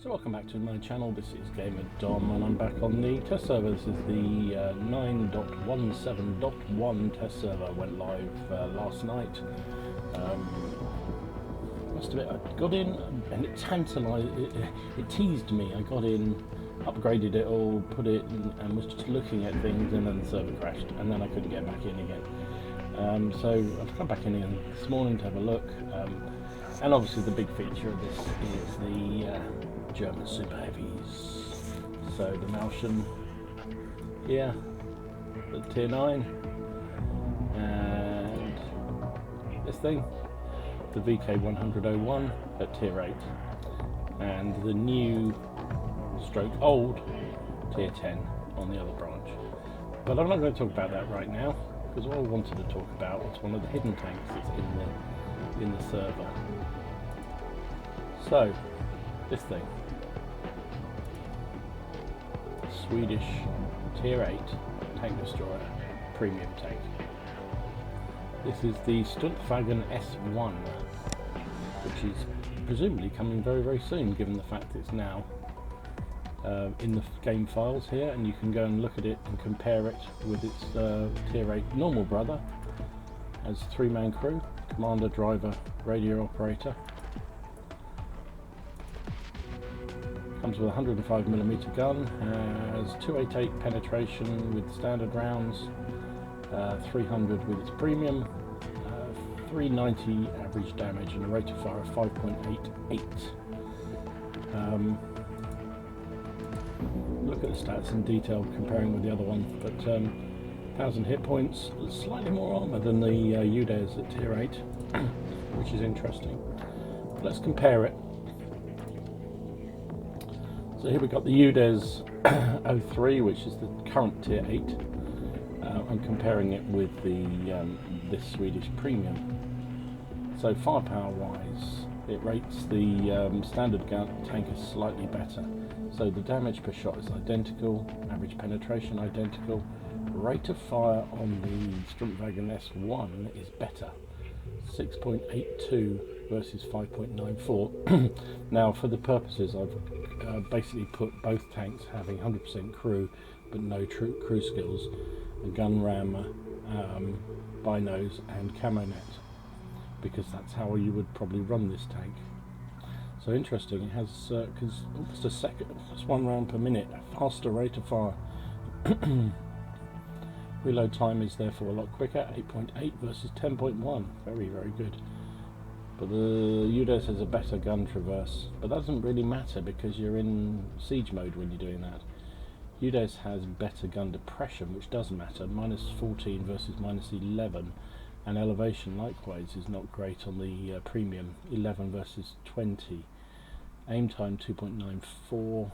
So welcome back to my channel. This is Gamer Dom and I'm back on the test server. This is the 9.17.1 test server. Went live last night. Must admit, I got in and it tantalized, it teased me. I got in, upgraded it all, put it in, and was just looking at things, and then the server crashed and then I couldn't get back in again. So I've come back in again this morning to have a look. And obviously the big feature of this is the German super heavies. So the Malchen here at tier 9, and this thing, the VK100-01 at tier 8, and the new stroke old tier 10 on the other branch. But I'm not going to talk about that right now, because what I wanted to talk about was one of the hidden tanks that's in the server. So, this thing, Swedish tier 8 tank destroyer premium tank. This is the Strv S1, which is presumably coming very, very soon, given the fact it's now in the game files here, and you can go and look at it and compare it with its tier 8 normal brother. As 3-man crew, commander, driver, radio operator. Comes with a 105mm gun, has 288 penetration with standard rounds, 300 with its premium, 390 average damage, and a rate of fire of 5.88. Look at the stats in detail comparing with the other one, but 1000 hit points, slightly more armor than the UDES at tier 8, which is interesting. Let's compare it. So here we've got the UDES 03, which is the current tier 8. I'm comparing it with the this Swedish premium. So firepower wise, it rates the standard gun tank is slightly better. So the damage per shot is identical, average penetration identical, rate of fire on the Strv S1 is better, 6.82 versus 5.94. Now, for the purposes, I've basically put both tanks having 100% crew but no true crew skills, a gun rammer, binos and camo net, because that's how you would probably run this tank. So interesting, it has almost a second, just 1 round per minute, a faster rate of fire. Reload time is therefore a lot quicker, 8.8 versus 10.1, very, very good. But the UDES has a better gun traverse, but that doesn't really matter because you're in siege mode when you're doing that. UDES has better gun depression, which does matter, -14 versus -11, and elevation likewise is not great on the premium, 11 versus 20. Aim time 2.94,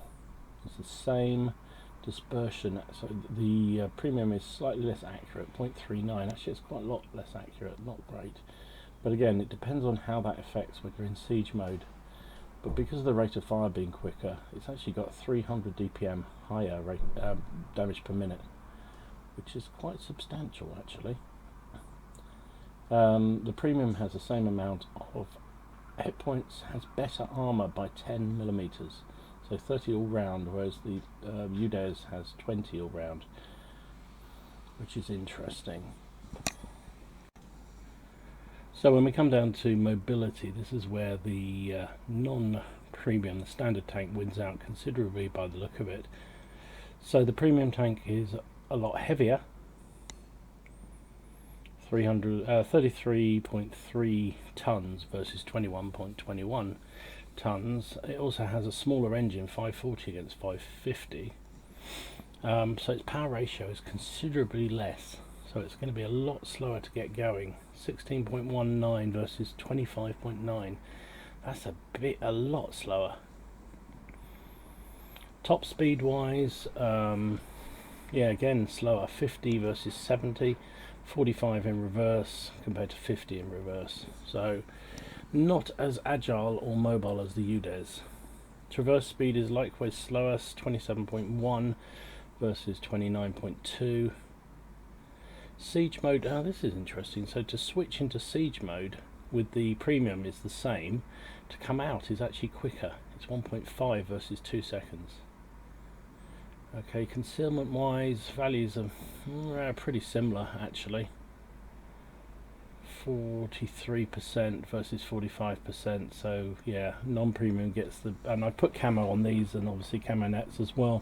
it's the same. Dispersion, so the premium is slightly less accurate, 0.39, actually it's quite a lot less accurate, not great. But again, it depends on how that affects when you're in siege mode. But because of the rate of fire being quicker, it's actually got 300 DPM higher rate, damage per minute, which is quite substantial actually. The premium has the same amount of hit points, has better armor by 10mm, so 30 all round, whereas the UDES has 20 all round, which is interesting. So when we come down to mobility, this is where the non-premium, the standard tank, wins out considerably by the look of it. So the premium tank is a lot heavier, 33.3 tons versus 21.21 tons. It also has a smaller engine, 540 against 550. So its power ratio is considerably less. So it's going to be a lot slower to get going. 16.19 versus 25.9. That's a lot slower. Top speed wise, yeah, again slower. 50 versus 70, 45 in reverse compared to 50 in reverse. So not as agile or mobile as the UDES. Traverse speed is likewise slower, 27.1 versus 29.2. Siege mode, this is interesting. So to switch into siege mode with the premium is the same. To come out is actually quicker. It's 1.5 versus 2 seconds. Okay, concealment wise, values are pretty similar actually. 43% versus 45%, so yeah, non-premium gets the, and I put camo on these and obviously camo nets as well.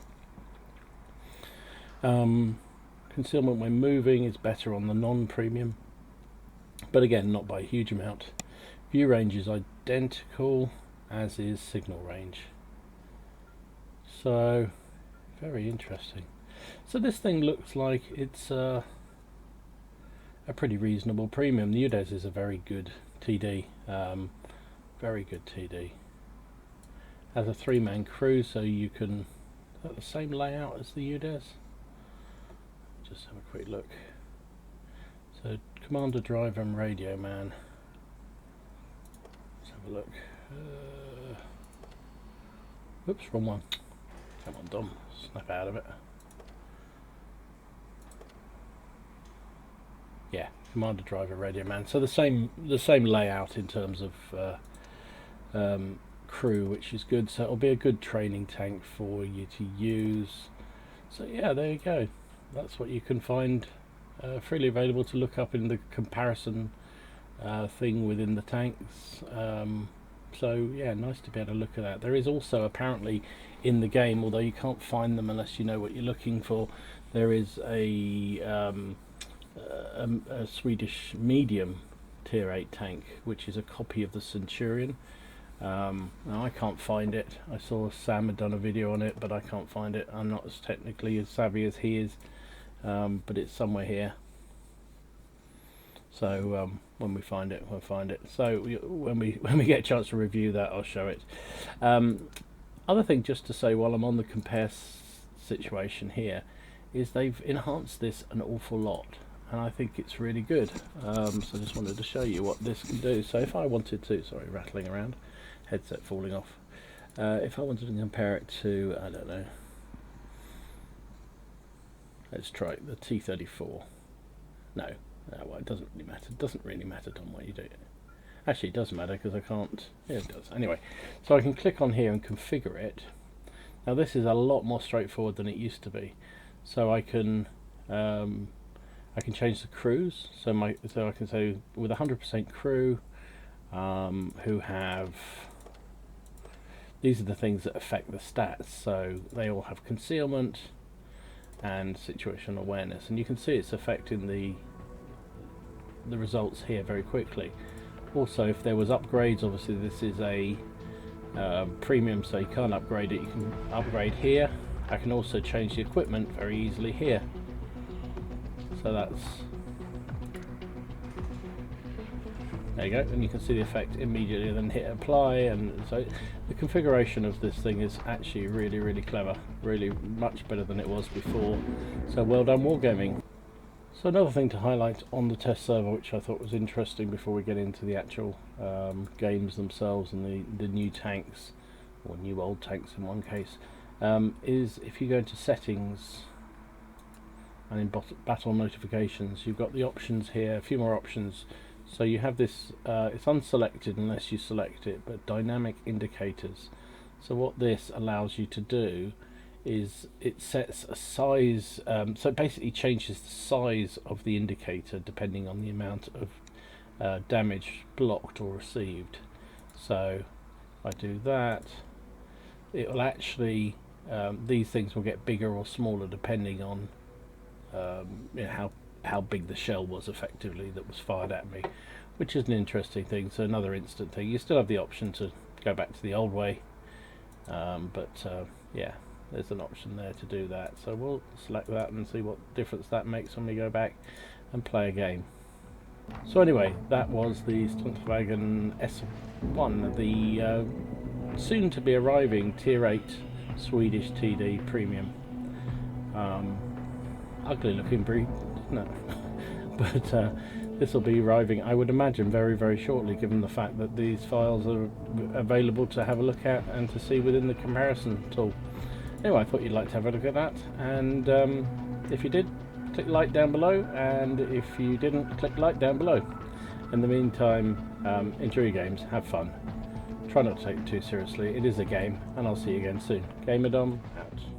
Concealment when moving is better on the non-premium, but again not by a huge amount. View range is identical, as is signal range. So very interesting. So this thing looks like it's a pretty reasonable premium. The UDES is a very good TD, very good TD. Has a 3-man crew, so you can, is that the same layout as the UDES? Just have a quick look. So commander, driver and radio man. Let's have a look. Oops, wrong one. Come on, Dom, snap out of it. Yeah, commander, driver, radio man. So the same layout in terms of crew, which is good. So it'll be a good training tank for you to use. So yeah, there you go. That's what you can find freely available to look up in the comparison thing within the tanks. So yeah, nice to be able to look at that. There is also apparently in the game, although you can't find them unless you know what you're looking for, there is a Swedish medium tier 8 tank, which is a copy of the Centurion. Now I can't find it. I saw Sam had done a video on it, but I can't find it. I'm not as technically as savvy as he is, but it's somewhere here. So when we find it, we'll find it. So when we get a chance to review that, I'll show it. Other thing just to say while I'm on the compare situation here is they've enhanced this an awful lot, and I think it's really good. So I just wanted to show you what this can do. So if I wanted to, sorry, rattling around, headset falling off. If I wanted to compare it to, I don't know, let's try the T-34. No, well, it doesn't really matter. It doesn't really matter, Tom, what you do. Actually, it does matter because I can't. Yeah, it does. Anyway, so I can click on here and configure it. Now this is a lot more straightforward than it used to be. So I can change the crews. So I can say with 100% crew, who have, these are the things that affect the stats. So they all have concealment and situational awareness, and you can see it's affecting the results here very quickly. Also, if there was upgrades, obviously this is a premium, so you can't upgrade it. You can upgrade here. I can also change the equipment very easily here. So that's, there you go, and you can see the effect immediately, then hit apply. And so the configuration of this thing is actually really, really clever, really much better than it was before. So well done, Wargaming. So another thing to highlight on the test server, which I thought was interesting before we get into the actual games themselves and the new tanks, or new old tanks in one case, is if you go into settings and in battle notifications, you've got the options here, a few more options. So you have this, it's unselected unless you select it, but dynamic indicators. So what this allows you to do is it sets a size, so it basically changes the size of the indicator depending on the amount of damage blocked or received. So if I do that, it will actually, these things will get bigger or smaller depending on you know, how big the shell was effectively that was fired at me, which is an interesting thing. So another instant thing. You still have the option to go back to the old way, but yeah, there's an option there to do that. So we'll select that and see what difference that makes when we go back and play a game. So anyway, that was the Strv S1, the soon to be arriving tier 8 Swedish TD premium. Ugly looking breed, isn't it? But this will be arriving, I would imagine, very, very shortly, given the fact that these files are available to have a look at and to see within the comparison tool. Anyway, I thought you'd like to have a look at that, and if you did, click like down below, and if you didn't, click like down below. In the meantime, enjoy your games, have fun, try try not to take it too seriously. It is a game, and I'll see you again soon. Gamerdom out.